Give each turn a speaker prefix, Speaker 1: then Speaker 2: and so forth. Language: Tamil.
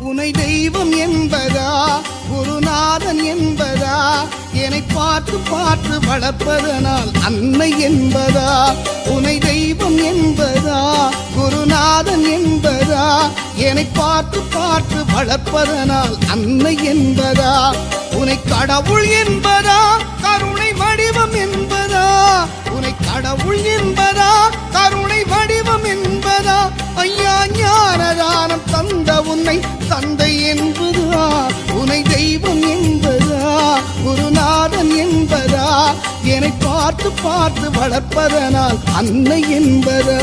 Speaker 1: உனை தெய்வம் என்பதா குருநாதன் என்பதா என்னை பார்த்து பார்த்து வளர்ப்பதனால் அன்னை என்பதா உனை தெய்வம் என்பதா குருநாதன் என்பதா என்னை பார்த்து பார்த்து வளர்ப்பதனால் அன்னை என்பதா உனை கடவுள் என்பதா கருணை வடிவம் என்பதா உனை கடவுள் என்பதா கருணை வடிவம் என்பதா ஐயா ஞானதானம் தந்த உன்னை தந்தை என்பதா உனை தெய்வம் என்பதா குருநாதன் என்பதா என்னை பார்த்து பார்த்து வளர்ப்பதனால் அன்னை என்பதா